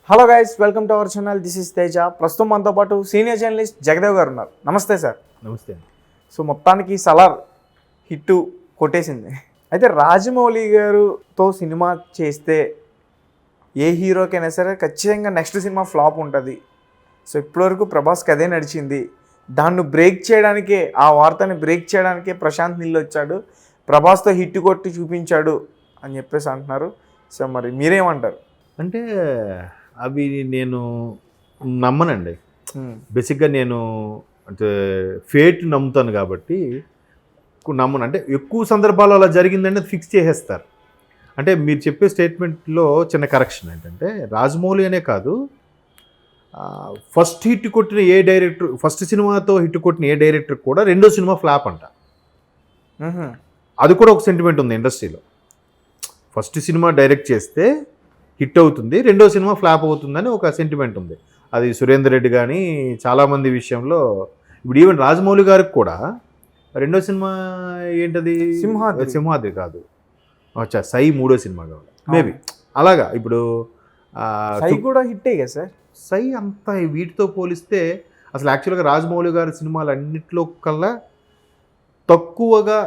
Hello guys, welcome to our channel. This is Teja. ప్రస్తుతం మనతో పాటు సీనియర్ జర్నలిస్ట్ జగదేవ్ గారు ఉన్నారు. నమస్తే సార్. నమస్తే. సో మొత్తానికి సలార్ హిట్ కొట్టేసింది. అయితే రాజమౌళి గారుతో సినిమా చేస్తే ఏ హీరోకైనా సరే ఖచ్చితంగా నెక్స్ట్ సినిమా ఫ్లాప్ ఉంటుంది. సో ఇప్పటివరకు ప్రభాస్కి అదే నడిచింది. దాన్ని బ్రేక్ చేయడానికే, ఆ వార్తని బ్రేక్ చేయడానికే ప్రశాంత్ నీల్ వచ్చాడు, ప్రభాస్తో హిట్ కొట్టి చూపించాడు అని చెప్పేసి అంటున్నారు. సో మరి మీరేమంటారు? అంటే అవి నేను నమ్మనండి. బేసిక్గా నేను అంటే ఫేట్ నమ్ముతాను కాబట్టి నమ్మను. అంటే ఎక్కువ సందర్భాలు అలా జరిగిందంటే అది ఫిక్స్ చేసేస్తారు. అంటే మీరు చెప్పే స్టేట్మెంట్లో చిన్న కరెక్షన్ ఏంటంటే, రాజమౌళి అనే కాదు, ఫస్ట్ హిట్ కొట్టిన ఏ డైరెక్టర్, ఫస్ట్ సినిమాతో హిట్ కొట్టిన ఏ డైరెక్టర్ కూడా రెండో సినిమా ఫ్లాప్ అంట. అది కూడా ఒక సెంటిమెంట్ ఉంది ఇండస్ట్రీలో. ఫస్ట్ సినిమా డైరెక్ట్ చేస్తే హిట్ అవుతుంది, రెండో సినిమా ఫ్లాప్ అవుతుందని ఒక సెంటిమెంట్ ఉంది. అది సురేందర్ రెడ్డి కానీ చాలామంది విషయంలో. ఇప్పుడు ఈవెన్ రాజమౌళి గారికి కూడా రెండో సినిమా ఏంటది, సింహాద్రి కాదు, సై మూడో సినిమా కావాలి మేబీ. అలాగా ఇప్పుడు సై కూడా హిట్టే కదా సార్. సై అంత వీటితో పోలిస్తే అసలు యాక్చువల్గా రాజమౌళి గారి సినిమాలు అన్నింటిలో కల్లా తక్కువగా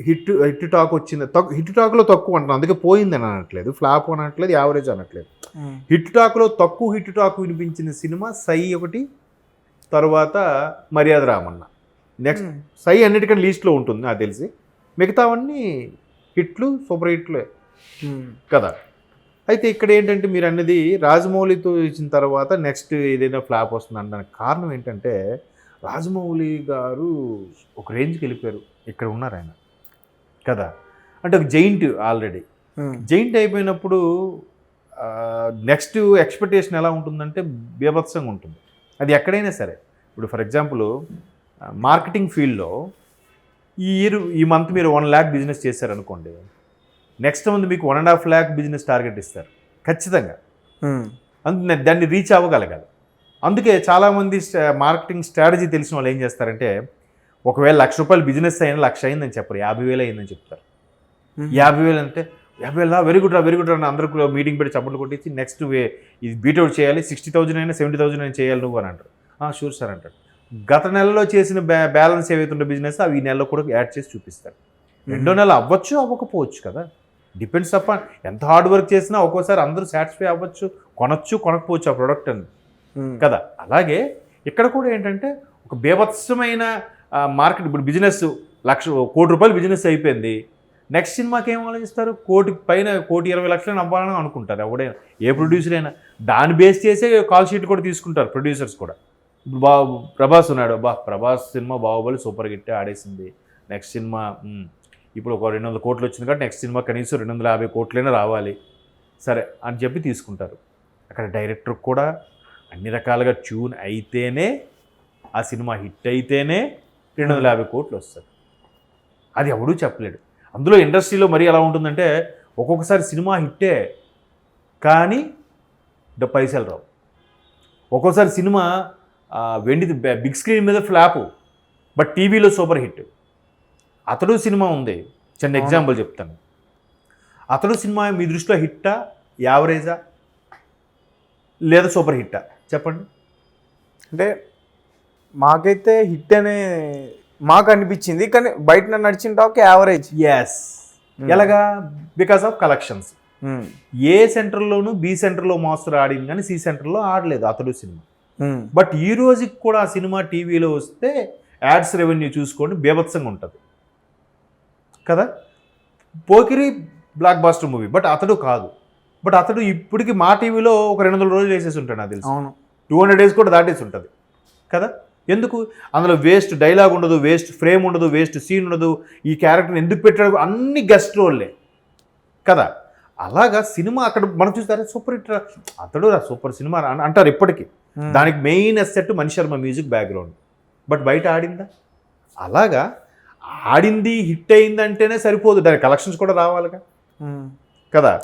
హిట్ టాక్ వచ్చింది. హిట్ టాక్లో తక్కువ అంటున్నాను, అందుకే పోయిందని అనట్లేదు, ఫ్లాప్ అనట్లేదు, యావరేజ్ అనట్లేదు. హిట్ టాక్లో తక్కువ హిట్ టాక్ వినిపించిన సినిమా సై ఒకటి, తర్వాత మర్యాద రామన్న. నెక్స్ట్ సై అన్నిటికన్నా లీస్ట్లో ఉంటుంది నాకు తెలిసి. మిగతావన్నీ హిట్లు, సూపర్ హిట్లే కదా. అయితే ఇక్కడ ఏంటంటే మీరు అన్నది రాజమౌళితో ఇచ్చిన తర్వాత నెక్స్ట్ ఏదైనా ఫ్లాప్ వస్తుంది అనడానికి కారణం ఏంటంటే, రాజమౌళి గారు ఒక రేంజ్కి వెళ్ళిపోయారు, ఇక్కడ ఉన్నారు ఆయన కదా. అంటే ఒక జైంట్, ఆల్రెడీ జైంట్ అయిపోయినప్పుడు నెక్స్ట్ ఎక్స్పెక్టేషన్ ఎలా ఉంటుందంటే బీభత్సంగా ఉంటుంది. అది ఎక్కడైనా సరే. ఇప్పుడు ఫర్ ఎగ్జాంపుల్ మార్కెటింగ్ ఫీల్డ్లో ఈ మంత్ మీరు 1 lakh బిజినెస్ చేశారనుకోండి, నెక్స్ట్ మంత్ మీకు 1.5 lakh బిజినెస్ టార్గెట్ ఇస్తారు ఖచ్చితంగా. అందుకే దాన్ని రీచ్ అవ్వగలగాలి. అందుకే చాలామంది మార్కెటింగ్ స్ట్రాటజీ తెలిసిన వాళ్ళు ఏం చేస్తారంటే, ఒకవేళ ₹1,00,000 బిజినెస్ అయినా 1,00,000 అయిందని చెప్పరు, 50,000 అయిందని చెప్తారు. 50,000 అంటే 50,000 వెరీ గుడ్ అని అందరూ మీటింగ్ పెట్టి చప్పట్లు కొట్టించి నెక్స్ట్ ఇది బీట్అవుట్ చేయాలి, 60,000 అయినా 70,000 అయినా చేయాలి నువ్వు అని అంటారు. షూర్ సార్ అంటారు. గత నెలలో చేసిన బ్యాలెన్స్ ఏవైతుండే బిజినెస్ అవి ఈ నెలలో కూడా యాడ్ చేసి చూపిస్తారు. రెండో నెల అవ్వచ్చు, అవ్వకపోవచ్చు కదా, డిపెండ్స్ అపాన్ ఎంత హార్డ్ వర్క్ చేసినా. ఒక్కోసారి అందరూ సాటిస్ఫై అవ్వచ్చు, కొనకపోవచ్చు ఆ ప్రోడక్ట్ అని కదా. అలాగే ఇక్కడ కూడా ఏంటంటే ఒక బీభత్సమైన మార్కెట్. ఇప్పుడు బిజినెస్ ₹1,00,000 బిజినెస్ అయిపోయింది, నెక్స్ట్ సినిమాకి ఏం ఆలోచిస్తారు, 1,00,000 పైన 1,20,00,000 అవ్వాలని అనుకుంటారు ఎవడైనా, ఏ ప్రొడ్యూసర్ అయినా. దాన్ని బేస్ చేసే కాల్ షీట్ కూడా తీసుకుంటారు ప్రొడ్యూసర్స్ కూడా. ఇప్పుడు ప్రభాస్ ఉన్నాడు, Prabhas cinema Baahubali super hit ఆడేసింది, నెక్స్ట్ సినిమా ఇప్పుడు ఒక 200 కోట్లు వచ్చింది కాబట్టి నెక్స్ట్ సినిమా కనీసం 250 కోట్లైనా రావాలి సరే అని చెప్పి తీసుకుంటారు. అక్కడ డైరెక్టర్ కూడా అన్ని రకాలుగా ట్యూన్ అయితేనే, ఆ సినిమా హిట్ అయితేనే 250 కోట్లు వస్తుంది. అది ఎవడూ చెప్పలేడు. అందులో ఇండస్ట్రీలో మరీ ఎలా ఉంటుందంటే, ఒక్కొక్కసారి సినిమా హిట్టే కానీ పైసలు రావు. ఒక్కోసారి సినిమా వెండిది బిగ్ స్క్రీన్ మీద ఫ్లాపు, బట్ టీవీలో సూపర్ హిట్. అతడు సినిమా ఉంది, చిన్న ఎగ్జాంపుల్ చెప్తాను. అతడు సినిమా మీ దృష్టిలో హిట్టా, యావరేజా, లేదా సూపర్ హిట్టా చెప్పండి. అంటే మాకైతే హిట్ అనే మాకు అనిపించింది, కానీ బయట నడిచిన టాక్ యావరేజ్. ఎస్, ఎలాగా? Because of collections. ఏ సెంటర్లోనూ బి సెంటర్లో మోస్తరు ఆడింది కానీ సి సెంటర్లో ఆడలేదు అతడు సినిమా. బట్ ఈ రోజుకి కూడా ఆ సినిమా టీవీలో వస్తే యాడ్స్ రెవెన్యూ చూసుకోండి బీభత్సంగా ఉంటుంది కదా. Pokiri blockbuster movie, but Athadu కాదు. బట్ అతడు ఇప్పటికి మా టీవీలో ఒక 200 రోజులు వేసేసి ఉంటాడు నాకు తెలిసి. 200 days కూడా దాటేసి ఉంటుంది కదా. ఎందుకు? అందులో వేస్ట్ డైలాగ్ ఉండదు, వేస్ట్ ఫ్రేమ్ ఉండదు, వేస్ట్ సీన్ ఉండదు. ఈ క్యారెక్టర్ ఎందుకు పెట్టాడు, అన్ని గెస్ట్ రోల్లే కదా. అలాగా సినిమా అక్కడ మనం చూస్తారే సూపర్ హిట్, అతడు సూపర్ సినిమా అంటారు ఇప్పటికీ. దానికి main asset Mani Sharma music background. But బయట ఆడిందా? అలాగా ఆడింది, హిట్ అయిందంటేనే సరిపోదు, దాని కలెక్షన్స్ కూడా రావాలిగా కదా.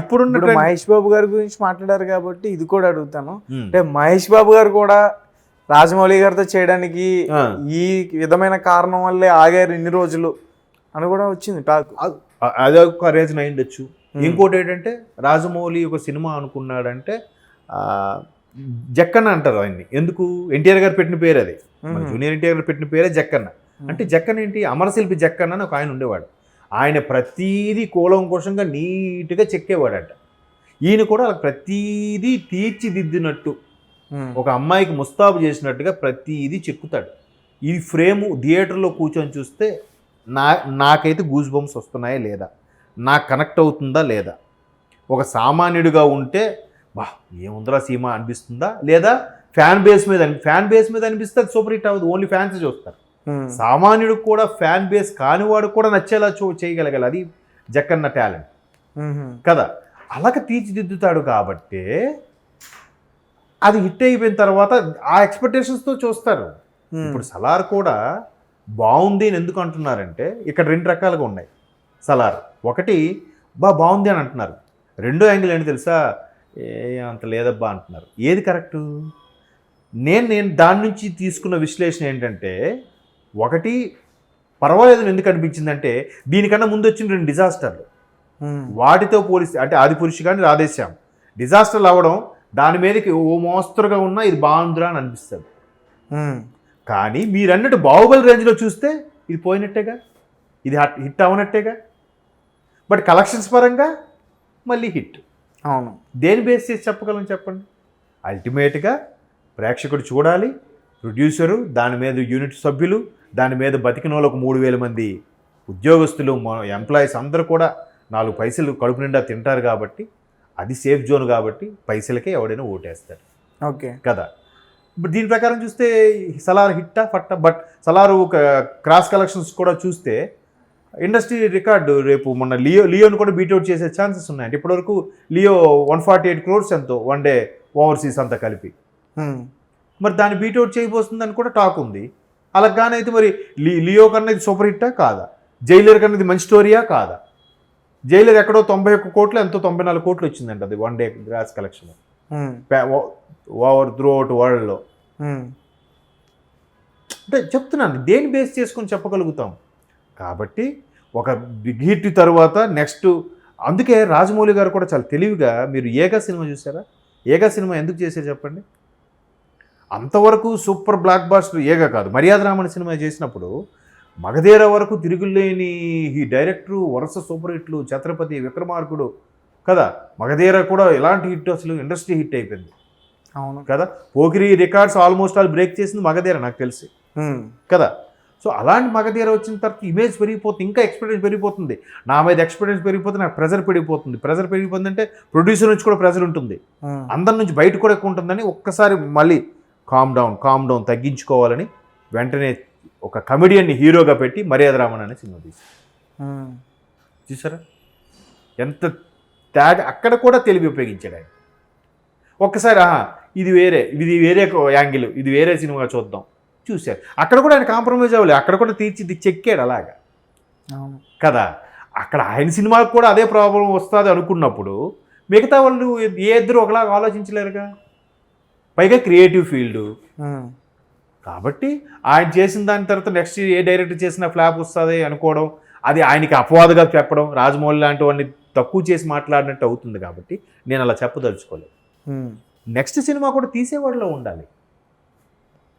ఇప్పుడు మహేష్ బాబు గారి గురించి మాట్లాడారు కాబట్టి ఇది కూడా అడుగుతాను. అంటే మహేష్ బాబు గారు కూడా రాజమౌళి గారితో చేయడానికి ఈ విధమైన కారణం వల్లే ఆగారు ఇన్ని రోజులు అని కూడా వచ్చింది టాక్. అదొక రీజన్ అయి ఉండొచ్చు. ఇంకోటి ఏంటంటే రాజమౌళి ఒక సినిమా అనుకున్నాడంటే జక్కన్న అంటారు ఆయన్ని. ఎందుకు? ఎన్టీఆర్ గారు పెట్టిన పేరు అది. మన జూనియర్ ఎన్టీఆర్ గారు పెట్టిన పేరే జక్కన్న. అంటే జక్కన్న ఏంటి? అమరశిల్పి జక్కన్న అని ఒక ఆయన ఉండేవాడు. ఆయన ప్రతీదీ కూలంకోశంగా నీట్గా చెక్కేవాడట. ఈయన కూడా ప్రతీదీ తీర్చిదిద్దినట్టు ఒక అమ్మాయికి ముస్తాబు చేసినట్టుగా ప్రతీదీ చెక్కుతాడు. ఈ ఫ్రేము థియేటర్లో కూర్చొని చూస్తే నాకైతే గూస్ బంప్స్ వస్తున్నాయా లేదా, నాకు కనెక్ట్ అవుతుందా లేదా, ఒక సామాన్యుడిగా ఉంటే బా ఏముందిరా సినిమా అనిపిస్తుందా లేదా, ఫ్యాన్ బేస్ మీద అనిపిస్తే అది సూపర్ హిట్ అవ్వదు, ఓన్లీ ఫ్యాన్స్ చూస్తారు. సామాన్యుడికి కూడా ఫ్యాన్ బేస్ కానివాడు కూడా నచ్చేలా చేయగలగాలి. అది జక్కన్న టాలెంట్ కదా. అలాగ తీర్చిదిద్దుతాడు కాబట్టి అది హిట్ అయిపోయిన తర్వాత ఆ ఎక్స్పెక్టేషన్స్తో చూస్తారు. ఇప్పుడు సలార్ కూడా బాగుంది అని ఎందుకు అంటున్నారంటే ఇక్కడ 2 రకాలుగా ఉన్నాయి. సలార్ ఒకటి బాగుంది అని అంటున్నారు, రెండో యాంగిల్ ఏంటి తెలుసా, అంత లేదబ్బా అంటున్నారు. ఏది కరెక్టు? నేను దాని నుంచి తీసుకున్న విశ్లేషణ ఏంటంటే, ఒకటి పర్వాలేదు ఎందుకు అనిపించిందంటే దీనికన్నా ముందు వచ్చిన 2 డిజాస్టర్లు వాటితో పోలిస్తే, అంటే ఆదిపురుషు కానీ రాధేశ్యామ్ డిజాస్టర్లు అవ్వడం దాని మీదకి ఓ మోస్తరుగా ఉన్నా ఇది బాగుందిరా అని అనిపిస్తుంది. కానీ మీరు అన్నట్టు బాహుబలి రేంజ్లో చూస్తే ఇది పోయినట్టేగా, ఇది హిట్ అవనట్టేగా. బట్ కలెక్షన్స్ పరంగా మళ్ళీ హిట్. అవును. దేని బేస్ చేసి చెప్పగలం చెప్పండి? అల్టిమేట్గా ప్రేక్షకుడు చూడాలి, ప్రొడ్యూసరు, దాని మీద యూనిట్ సభ్యులు, దాని మీద బతికిన వాళ్ళకు 3,000 మంది ఉద్యోగస్తులు, ఎంప్లాయీస్ అందరూ కూడా 4 పైసలు కడుపు నిండా తింటారు కాబట్టి అది సేఫ్ జోన్ కాబట్టి పైసలకే ఎవడైనా ఓటేస్తారు. ఓకే కదా. ఇప్పుడు దీని ప్రకారం చూస్తే సలార్ హిట్టా ఫట్టా. బట్ సలారు ఒక క్రాస్ కలెక్షన్స్ కూడా చూస్తే ఇండస్ట్రీ రికార్డు రేపు మొన్న లియోని కూడా బీట్అవుట్ చేసే ఛాన్సెస్ ఉన్నాయండి. ఇప్పటివరకు లియో 148 crores ఎంతో వన్ డే ఓవర్సీస్ అంతా కలిపి. మరి దాన్ని బీట్అవుట్ చేయబోతుందని కూడా టాక్ ఉంది. అలాగానైతే మరి లియో కన్నా ఇది సూపర్ హిట్టా కాదా? జైలర్ కన్నా ఇది మంచి స్టోరీయా కాదా? జైలర్ ఎక్కడో 91 కోట్లు ఎంతో 94 కోట్లు వచ్చిందంట అది one day gross collection over throughout వరల్డ్లో. అంటే చెప్తున్నాను దేని బేస్ చేసుకొని చెప్పగలుగుతాం. కాబట్టి ఒక బిగ్ హిట్ తర్వాత నెక్స్ట్, అందుకే రాజమౌళి గారు కూడా చాలా తెలివిగా, మీరు ఏగా సినిమా చూసారా? ఏగా సినిమా ఎందుకు చేశారు చెప్పండి? అంతవరకు సూపర్ బ్లాక్ బాస్టర్ ఏగా కాదు, మర్యాద రామన్ సినిమా చేసినప్పుడు మగధీర వరకు తిరుగులేని ఈ డైరెక్టరు, వరుస సూపర్ హిట్లు, ఛత్రపతి, విక్రమార్కుడు కదా. మగధీర కూడా ఎలాంటి హిట్, అసలు ఇండస్ట్రీ హిట్ అయిపోయింది. అవును కదా. Pokiri records almost all break చేసింది మగధీర నాకు తెలిసి కదా. సో అలాంటి మగధీర వచ్చిన తర్వాత ఇమేజ్ పెరిగిపోతుంది, ఇంకా ఎక్స్పీరియన్స్ పెరిగిపోతుంది, నా మీద ఎక్స్పీరియన్స్ పెరిగిపోతే నాకు ప్రెజర్ పెరిగిపోతుంది. ప్రెజర్ పెరిగిపోతుందంటే ప్రొడ్యూసర్ నుంచి కూడా ప్రెజర్ ఉంటుంది, అందరి నుంచి బయట కూడా ఎక్కువ ఉంటుందని ఒక్కసారి మళ్ళీ కామ్ డౌన్ తగ్గించుకోవాలని వెంటనే ఒక కమెడియన్ని హీరోగా పెట్టి మర్యాద రామన్ అనే సినిమా చూసారా ఎంత త్యాగ. అక్కడ కూడా తెలివి ఉపయోగించాడు ఆయన. ఒక్కసారి ఇది వేరే యాంగిల్, ఇది వేరే సినిమా చూద్దాం చూశారు. అక్కడ కూడా ఆయన కాంప్రమైజ్ అవ్వలేదు, అక్కడ కూడా చెక్కాడు అలాగా కదా. అక్కడ ఆయన సినిమాకి కూడా అదే ప్రాబ్లం వస్తుంది అనుకున్నప్పుడు మిగతా వాళ్ళు ఇద్దరు ఒకలాగా ఆలోచించలేరుగా. పైగా క్రియేటివ్ ఫీల్డ్ కాబట్టి ఆయన చేసిన దాని తర్వాత నెక్స్ట్ ఏ డైరెక్టర్ చేసినా ఫ్లాప్ వస్తుంది అనుకోవడం, అది ఆయనకి అపవాదుగా చెప్పడం, రాజమౌళి లాంటి వాడిని తక్కువ చేసి మాట్లాడినట్టు అవుతుంది. కాబట్టి నేను అలా చెప్పదలుచుకోలేదు. నెక్స్ట్ సినిమా కూడా తీసేవాడిలో ఉండాలి.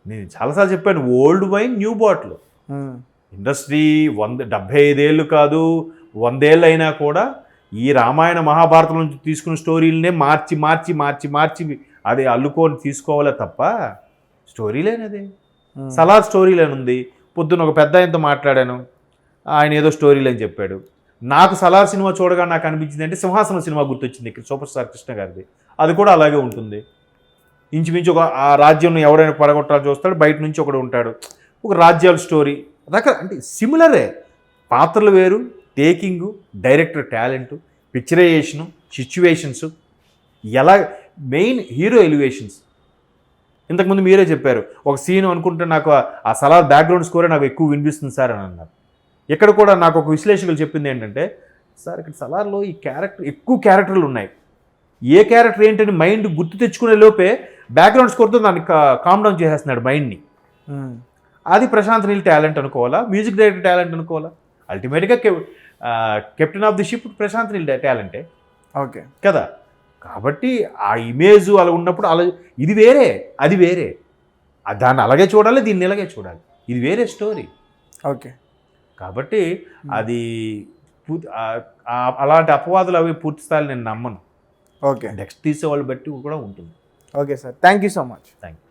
నేను చాలాసార్లు చెప్పాను, old wine new bottle. Industry 75 ఏళ్ళు కాదు 100 ఏళ్ళు అయినా కూడా ఈ రామాయణ మహాభారతం నుంచి తీసుకున్న స్టోరీలనే మార్చి అది అల్లుకొని తీసుకోవాలే తప్ప స్టోరీ లేనిది. సలార్ స్టోరీ లేనుంది. పొద్దున్న ఒక పెద్ద ఆయనతో మాట్లాడాను, ఆయన ఏదో స్టోరీ లేని చెప్పాడు. నాకు సలార్ సినిమా చూడగా నాకు అనిపించింది అంటే సింహాసనం సినిమా గుర్తొచ్చింది, ఇక్కడ సూపర్ స్టార్ కృష్ణ గారిది. అది కూడా అలాగే ఉంటుంది. ఇంచుమించు ఒక ఆ రాజ్యంను ఎవడైనా పడగొట్టాలని చూస్తాడు, బయట నుంచి ఒకడు ఉంటాడు, ఒక రాజ్యాల స్టోరీ అంటే సిమిలరే. పాత్రలు వేరు, టేకింగు, డైరెక్టర్ టాలెంటు, పిక్చరైజేషను, సిచ్యువేషన్స్, ఎలా మెయిన్ హీరో ఎలివేషన్స్. ఇంతకుముందు మీరే చెప్పారు, ఒక సీన్ అనుకుంటే నాకు ఆ సలార్ బ్యాక్గ్రౌండ్ స్కోరే నాకు ఎక్కువ వినిపిస్తుంది సార్ అని అన్నారు. ఇక్కడ కూడా నాకు ఒక విశ్లేషకులు చెప్పింది ఏంటంటే, సార్ ఇక్కడ సలార్లో ఈ ఎక్కువ క్యారెక్టర్లు ఉన్నాయి, ఏ క్యారెక్టర్ ఏంటని మైండ్ గుర్తు తెచ్చుకునే లోపే బ్యాక్గ్రౌండ్ స్కోర్తో దాన్ని కామ్ డౌన్ చేసేస్తున్నాడు మైండ్ని. అది ప్రశాంత్ నీల్ టాలెంట్ అనుకోవాలా, మ్యూజిక్ డైరెక్టర్ టాలెంట్ అనుకోవాలా? అల్టిమేట్గా captain of the ship Prashanth Neel టాలెంటే. ఓకే కదా. కాబట్టి ఆ ఇమేజ్ అలా ఉన్నప్పుడు అలా ఇది వేరే, అది వేరే. దాన్ని అలాగే చూడాలి, దీన్ని ఇలాగే చూడాలి. ఇది వేరే స్టోరీ. ఓకే. కాబట్టి అది అలాంటి అపవాదులు అవి పూర్తి స్థాయిలో నేను నమ్మను. ఓకే. నెక్స్ట్ తీసేవాళ్ళు బట్టి కూడా ఉంటుంది. Okay sir, thank you so much. Thank you.